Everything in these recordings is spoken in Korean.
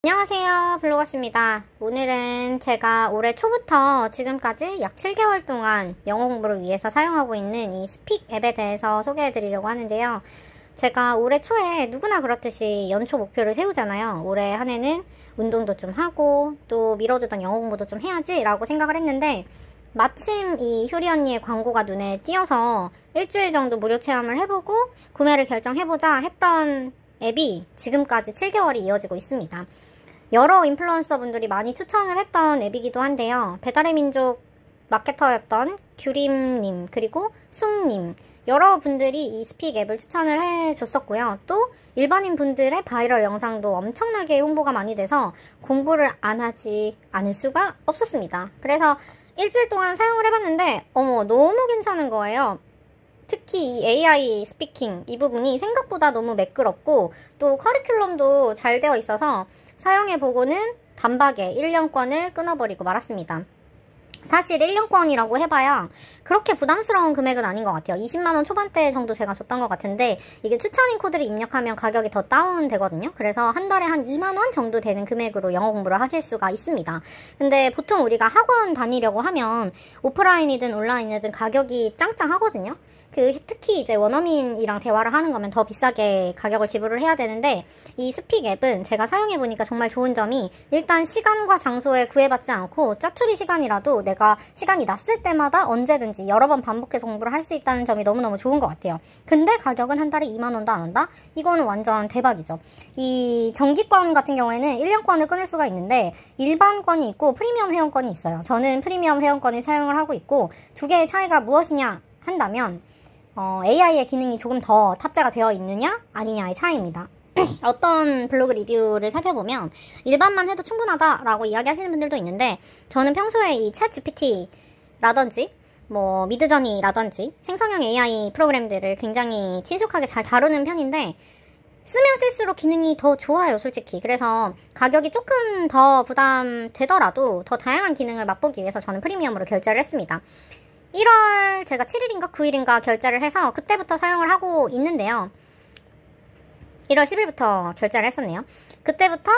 안녕하세요, 블로거스입니다. 오늘은 제가 올해 초부터 지금까지 약 7개월 동안 영어 공부를 위해서 사용하고 있는 이 스픽 앱에 대해서 소개해드리려고 하는데요. 제가 올해 초에 누구나 그렇듯이 연초 목표를 세우잖아요. 올해 한 해는 운동도 좀 하고 또 미뤄두던 영어 공부도 좀 해야지 라고 생각을 했는데, 마침 이 효리 언니의 광고가 눈에 띄어서 일주일 정도 무료 체험을 해보고 구매를 결정해보자 했던 앱이 지금까지 7개월이 이어지고 있습니다. 여러 인플루언서 분들이 많이 추천을 했던 앱이기도 한데요. 배달의 민족 마케터였던 규림님, 그리고 숭님, 여러 분들이 이 스픽 앱을 추천을 해줬었고요. 또 일반인 분들의 바이럴 영상도 엄청나게 홍보가 많이 돼서 공부를 안 하지 않을 수가 없었습니다. 그래서 일주일 동안 사용을 해봤는데 너무 괜찮은 거예요. 특히 이 AI 스피킹 이 부분이 생각보다 너무 매끄럽고 또 커리큘럼도 잘 되어 있어서 사용해보고는 단박에 1년권을 끊어버리고 말았습니다. 사실 1년권이라고 해봐야 그렇게 부담스러운 금액은 아닌 것 같아요. 20만원 초반대 정도 제가 줬던 것 같은데, 이게 추천인 코드를 입력하면 가격이 더 다운되거든요. 그래서 한 달에 한 2만원 정도 되는 금액으로 영어 공부를 하실 수가 있습니다. 근데 보통 우리가 학원 다니려고 하면 오프라인이든 온라인이든 가격이 짱짱하거든요. 특히 이제 원어민이랑 대화를 하는 거면 더 비싸게 가격을 지불을 해야 되는데, 이 스픽 앱은 제가 사용해보니까 정말 좋은 점이, 일단 시간과 장소에 구애받지 않고 짜투리 시간이라도 내가 시간이 났을 때마다 언제든지 여러 번 반복해서 공부를 할 수 있다는 점이 너무너무 좋은 것 같아요. 근데 가격은 한 달에 2만원도 안 한다? 이거는 완전 대박이죠. 이 정기권 같은 경우에는 1년권을 끊을 수가 있는데 일반권이 있고 프리미엄 회원권이 있어요. 저는 프리미엄 회원권을 사용을 하고 있고, 두 개의 차이가 무엇이냐 한다면 AI의 기능이 조금 더 탑재가 되어 있느냐 아니냐의 차이입니다. 어떤 블로그 리뷰를 살펴보면 일반만 해도 충분하다라고 이야기하시는 분들도 있는데, 저는 평소에 이 챗 GPT라든지 미드저니라든지 생성형 AI 프로그램들을 굉장히 친숙하게 잘 다루는 편인데, 쓰면 쓸수록 기능이 더 좋아요, 솔직히. 그래서 가격이 조금 더 부담되더라도 더 다양한 기능을 맛보기 위해서 저는 프리미엄으로 결제를 했습니다. 1월 제가 7일인가 9일인가 결제를 해서 그때부터 사용을 하고 있는데요. 1월 10일부터 결제를 했었네요. 그때부터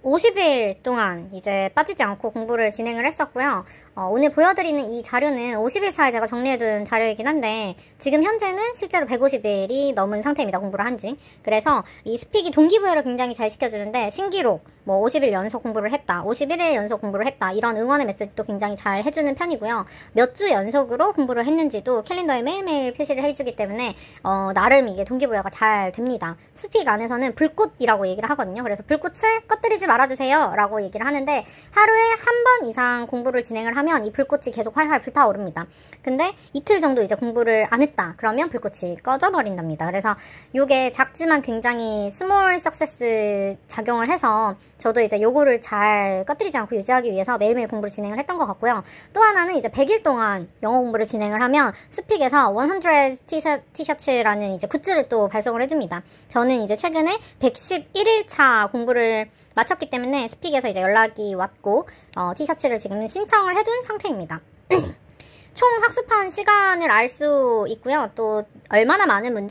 50일 동안 이제 빠지지 않고 공부를 진행을 했었고요. 오늘 보여드리는 이 자료는 50일 차에 제가 정리해둔 자료이긴 한데, 지금 현재는 실제로 150일이 넘은 상태입니다, 공부를 한지. 그래서 이 스픽이 동기부여를 굉장히 잘 시켜주는데, 신기록, 50일 연속 공부를 했다, 51일 연속 공부를 했다, 이런 응원의 메시지도 굉장히 잘 해주는 편이고요. 몇 주 연속으로 공부를 했는지도 캘린더에 매일매일 표시를 해주기 때문에 나름 이게 동기부여가 잘 됩니다. 스픽 안에서는 불꽃이라고 얘기를 하거든요. 그래서 불꽃을 꺼뜨리지 말아주세요 라고 얘기를 하는데, 하루에 한 번 이상 공부를 진행을 하면 이 불꽃이 계속 활활 불타오릅니다. 근데 이틀 정도 이제 공부를 안 했다 그러면 불꽃이 꺼져버린답니다. 그래서 이게 작지만 굉장히 스몰 석세스 작용을 해서 저도 이제 요거를 잘 꺼뜨리지 않고 유지하기 위해서 매일매일 공부를 진행을 했던 것 같고요. 또 하나는 이제 100일 동안 영어 공부를 진행을 하면 스픽에서 100 티셔츠라는 이제 굿즈를 또 발송을 해줍니다. 저는 이제 최근에 111일차 공부를 마쳤기 때문에 스픽에서 이제 연락이 왔고 티셔츠를 지금 신청을 해둔 상태입니다. 총 학습한 시간을 알 수 있고요. 또 얼마나 많은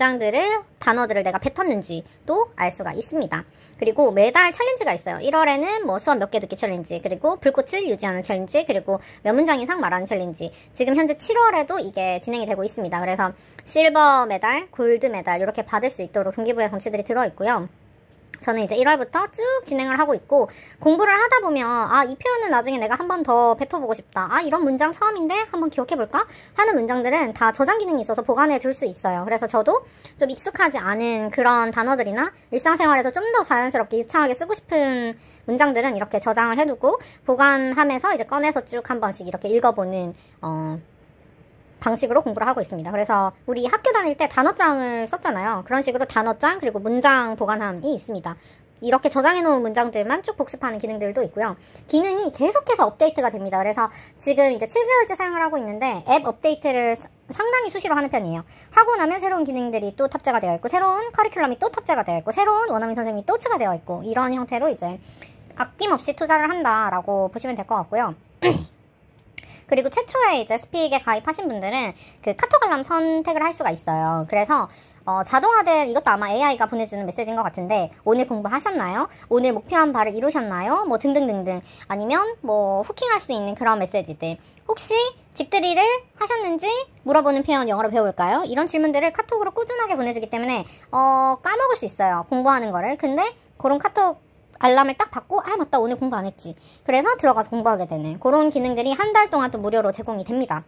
단어들을 내가 뱉었는지도 알 수가 있습니다. 그리고 매달 챌린지가 있어요. 1월에는 수업 몇 개 듣기 챌린지, 그리고 불꽃을 유지하는 챌린지, 그리고 몇 문장 이상 말하는 챌린지. 지금 현재 7월에도 이게 진행이 되고 있습니다. 그래서 실버 메달, 골드 메달 이렇게 받을 수 있도록 동기부여 장치들이 들어있고요. 저는 이제 1월부터 쭉 진행을 하고 있고, 공부를 하다 보면 이 표현은 나중에 내가 한 번 더 뱉어보고 싶다, 이런 문장 처음인데 한번 기억해볼까 하는 문장들은 다 저장 기능이 있어서 보관해 둘 수 있어요. 그래서 저도 좀 익숙하지 않은 그런 단어들이나 일상생활에서 좀 더 자연스럽게 유창하게 쓰고 싶은 문장들은 이렇게 저장을 해두고 보관하면서 이제 꺼내서 쭉 한 번씩 이렇게 읽어보는 방식으로 공부를 하고 있습니다. 그래서 우리 학교 다닐 때 단어장을 썼잖아요. 그런 식으로 단어장 그리고 문장 보관함이 있습니다. 이렇게 저장해놓은 문장들만 쭉 복습하는 기능들도 있고요. 기능이 계속해서 업데이트가 됩니다. 그래서 지금 이제 7개월째 사용을 하고 있는데 앱 업데이트를 상당히 수시로 하는 편이에요. 하고 나면 새로운 기능들이 또 탑재가 되어 있고, 새로운 커리큘럼이 또 탑재가 되어 있고, 새로운 원어민 선생님이 또 추가되어 있고, 이런 형태로 이제 아낌없이 투자를 한다라고 보시면 될 것 같고요. 그리고 최초에 이제 스픽에 가입하신 분들은 그 카톡 알람 선택을 할 수가 있어요. 그래서 자동화된, 이것도 아마 AI가 보내주는 메시지인 것 같은데, 오늘 공부하셨나요? 오늘 목표한 바를 이루셨나요? 뭐 등등등등. 아니면 뭐 후킹할 수 있는 그런 메시지들. 혹시 집들이를 하셨는지 물어보는 표현 영어로 배울까요? 이런 질문들을 카톡으로 꾸준하게 보내주기 때문에 까먹을 수 있어요. 공부하는 거를. 근데 그런 카톡 알람을 딱 받고 아 맞다 오늘 공부 안 했지. 그래서 들어가서 공부하게 되는 그런 기능들이 한 달 동안 또 무료로 제공이 됩니다.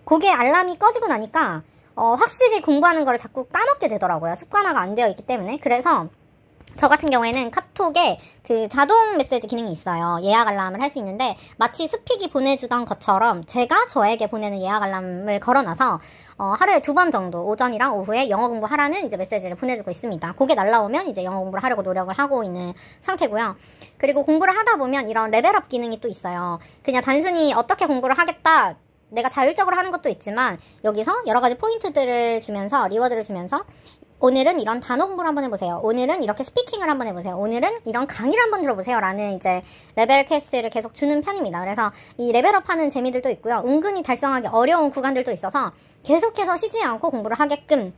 그게 알람이 꺼지고 나니까 확실히 공부하는 거를 자꾸 까먹게 되더라고요. 습관화가 안 되어 있기 때문에. 그래서 저 같은 경우에는 카톡에 그 자동 메시지 기능이 있어요. 예약 알람을 할 수 있는데 마치 스픽이 보내주던 것처럼 제가 저에게 보내는 예약 알람을 걸어놔서 하루에 2번 정도 오전이랑 오후에 영어 공부하라는 이제 메시지를 보내주고 있습니다. 그게 날라오면 이제 영어 공부를 하려고 노력을 하고 있는 상태고요. 그리고 공부를 하다 보면 이런 레벨업 기능이 또 있어요. 그냥 단순히 어떻게 공부를 하겠다 내가 자율적으로 하는 것도 있지만 여기서 여러 가지 포인트들을 주면서 리워드를 주면서 오늘은 이런 단어 공부를 한번 해보세요. 오늘은 이렇게 스피킹을 한번 해보세요. 오늘은 이런 강의를 한번 들어보세요. 라는 이제 레벨 퀘스트를 계속 주는 편입니다. 그래서 이 레벨업 하는 재미들도 있고요. 은근히 달성하기 어려운 구간들도 있어서 계속해서 쉬지 않고 공부를 하게끔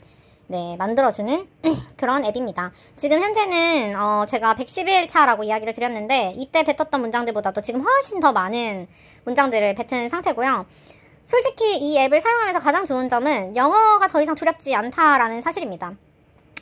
네, 만들어주는 그런 앱입니다. 지금 현재는 제가 111차라고 이야기를 드렸는데 이때 뱉었던 문장들보다도 지금 훨씬 더 많은 문장들을 뱉은 상태고요. 솔직히 이 앱을 사용하면서 가장 좋은 점은 영어가 더 이상 두렵지 않다라는 사실입니다.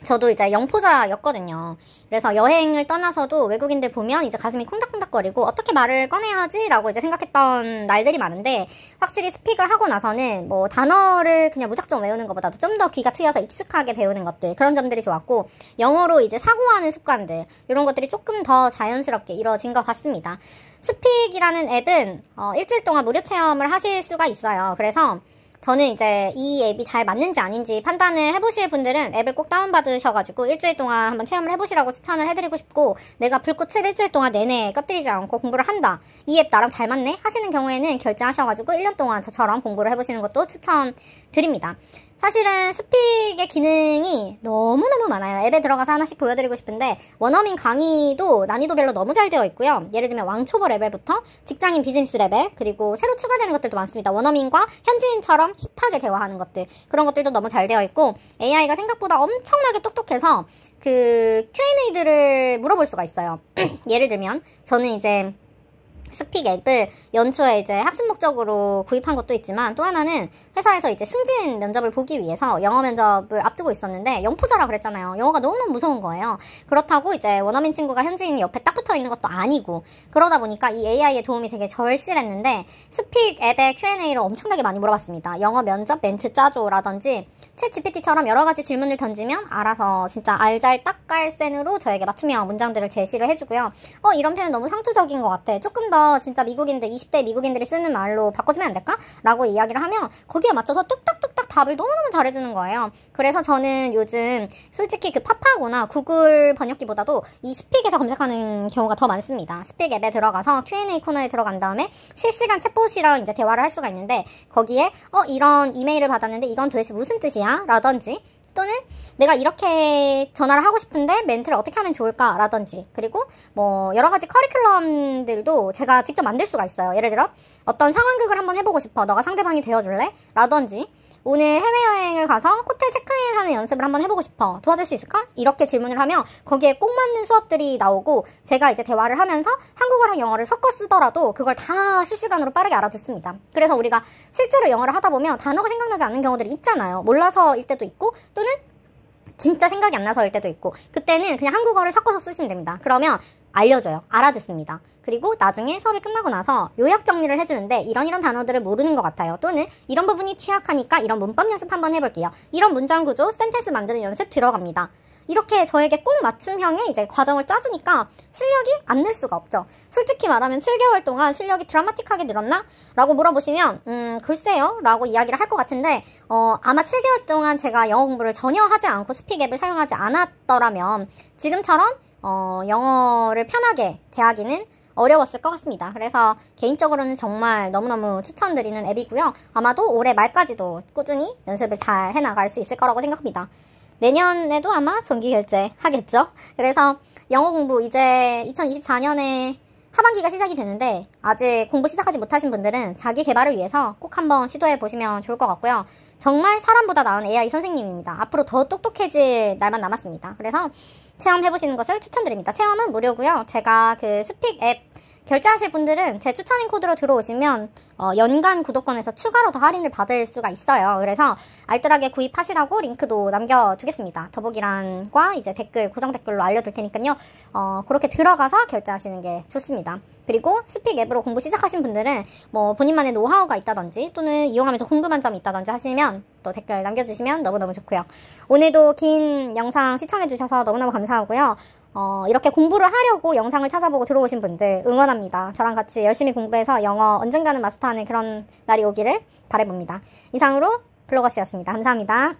저도 이제 영포자였거든요. 그래서 여행을 떠나서도 외국인들 보면 이제 가슴이 콩닥콩닥거리고 어떻게 말을 꺼내야 하지? 라고 이제 생각했던 날들이 많은데 확실히 스픽을 하고 나서는 뭐 단어를 그냥 무작정 외우는 것보다도 좀 더 귀가 트여서 익숙하게 배우는 것들 그런 점들이 좋았고 영어로 이제 사고하는 습관들 이런 것들이 조금 더 자연스럽게 이루어진 것 같습니다. 스픽이라는 앱은 일주일 동안 무료 체험을 하실 수가 있어요. 그래서 저는 이제 이 앱이 잘 맞는지 아닌지 판단을 해보실 분들은 앱을 꼭 다운받으셔가지고 일주일 동안 한번 체험을 해보시라고 추천을 해드리고 싶고 내가 불꽃을 일주일 동안 내내 꺼뜨리지 않고 공부를 한다. 이 앱 나랑 잘 맞네? 하시는 경우에는 결제하셔가지고 1년 동안 저처럼 공부를 해보시는 것도 추천드립니다. 사실은 스픽의 기능이 너무너무 많아요. 앱에 들어가서 하나씩 보여드리고 싶은데 원어민 강의도 난이도별로 너무 잘 되어 있고요. 예를 들면 왕초보 레벨부터 직장인 비즈니스 레벨 그리고 새로 추가되는 것들도 많습니다. 원어민과 현지인처럼 힙하게 대화하는 것들 그런 것들도 너무 잘 되어 있고 AI가 생각보다 엄청나게 똑똑해서 그 Q&A들을 물어볼 수가 있어요. 예를 들면 저는 이제 스픽 앱을 연초에 이제 학습 목적으로 구입한 것도 있지만 또 하나는 회사에서 이제 승진 면접을 보기 위해서 영어 면접을 앞두고 있었는데 영포자라 그랬잖아요. 영어가 너무너무 무서운 거예요. 그렇다고 이제 원어민 친구가 현지인이 옆에 딱 붙어 있는 것도 아니고 그러다 보니까 이 AI의 도움이 되게 절실했는데 스픽 앱의 Q&A를 엄청나게 많이 물어봤습니다. 영어 면접 멘트 짜줘 라든지 챗 GPT처럼 여러 가지 질문을 던지면 알아서 진짜 알잘딱깔센으로 저에게 맞춤형 문장들을 제시를 해주고요. 이런 표현 너무 상투적인 것 같아. 조금 더 진짜 미국인들 20대 미국인들이 쓰는 말로 바꿔주면 안 될까? 라고 이야기를 하면 거기에 맞춰서 뚝딱뚝딱 답을 너무너무 잘해주는 거예요. 그래서 저는 요즘 솔직히 그 파파고나 구글 번역기보다도 이 스픽에서 검색하는 경우가 더 많습니다. 스픽 앱에 들어가서 Q&A 코너에 들어간 다음에 실시간 챗봇이랑 이제 대화를 할 수가 있는데 거기에 이런 이메일을 받았는데 이건 도대체 무슨 뜻이야? 라든지 또는 내가 이렇게 전화를 하고 싶은데 멘트를 어떻게 하면 좋을까? 라든지 그리고 뭐 여러 가지 커리큘럼들도 제가 직접 만들 수가 있어요. 예를 들어 어떤 상황극을 한번 해보고 싶어. 너가 상대방이 되어줄래? 라든지 오늘 해외여행을 가서 호텔 체크인 하는 연습을 한번 해보고 싶어. 도와줄 수 있을까? 이렇게 질문을 하면 거기에 꼭 맞는 수업들이 나오고 제가 이제 대화를 하면서 한국어랑 영어를 섞어 쓰더라도 그걸 다 실시간으로 빠르게 알아듣습니다. 그래서 우리가 실제로 영어를 하다 보면 단어가 생각나지 않는 경우들이 있잖아요. 몰라서일 때도 있고 또는 진짜 생각이 안 나서일 때도 있고 그때는 그냥 한국어를 섞어서 쓰시면 됩니다. 그러면 알려줘요. 알아듣습니다. 그리고 나중에 수업이 끝나고 나서 요약 정리를 해주는데 이런 단어들을 모르는 것 같아요. 또는 이런 부분이 취약하니까 이런 문법 연습 한번 해볼게요. 이런 문장 구조, 센텐스 만드는 연습 들어갑니다. 이렇게 저에게 꼭 맞춤형의 이제 과정을 짜주니까 실력이 안 늘 수가 없죠. 솔직히 말하면 7개월 동안 실력이 드라마틱하게 늘었나? 라고 물어보시면 글쎄요 라고 이야기를 할 것 같은데 아마 7개월 동안 제가 영어 공부를 전혀 하지 않고 스픽 앱을 사용하지 않았더라면 지금처럼 영어를 편하게 대하기는 어려웠을 것 같습니다. 그래서 개인적으로는 정말 너무너무 추천드리는 앱이고요. 아마도 올해 말까지도 꾸준히 연습을 잘 해나갈 수 있을 거라고 생각합니다. 내년에도 아마 정기 결제 하겠죠. 그래서 영어 공부 이제 2024년에 하반기가 시작이 되는데 아직 공부 시작하지 못하신 분들은 자기 개발을 위해서 꼭 한번 시도해 보시면 좋을 것 같고요. 정말 사람보다 나은 AI 선생님입니다. 앞으로 더 똑똑해질 날만 남았습니다. 그래서 체험해보시는 것을 추천드립니다. 체험은 무료고요. 제가 그 스픽 앱 결제하실 분들은 제 추천인 코드로 들어오시면 연간 구독권에서 추가로 더 할인을 받을 수가 있어요. 그래서 알뜰하게 구입하시라고 링크도 남겨두겠습니다. 더보기란과 이제 댓글, 고정 댓글로 알려둘 테니까요. 그렇게 들어가서 결제하시는 게 좋습니다. 그리고 스픽 앱으로 공부 시작하신 분들은 뭐 본인만의 노하우가 있다든지 또는 이용하면서 궁금한 점이 있다든지 하시면 또 댓글 남겨주시면 너무너무 좋고요. 오늘도 긴 영상 시청해주셔서 너무너무 감사하고요. 이렇게 공부를 하려고 영상을 찾아보고 들어오신 분들 응원합니다. 저랑 같이 열심히 공부해서 영어 언젠가는 마스터하는 그런 날이 오기를 바라봅니다. 이상으로 블로거씨였습니다. 감사합니다.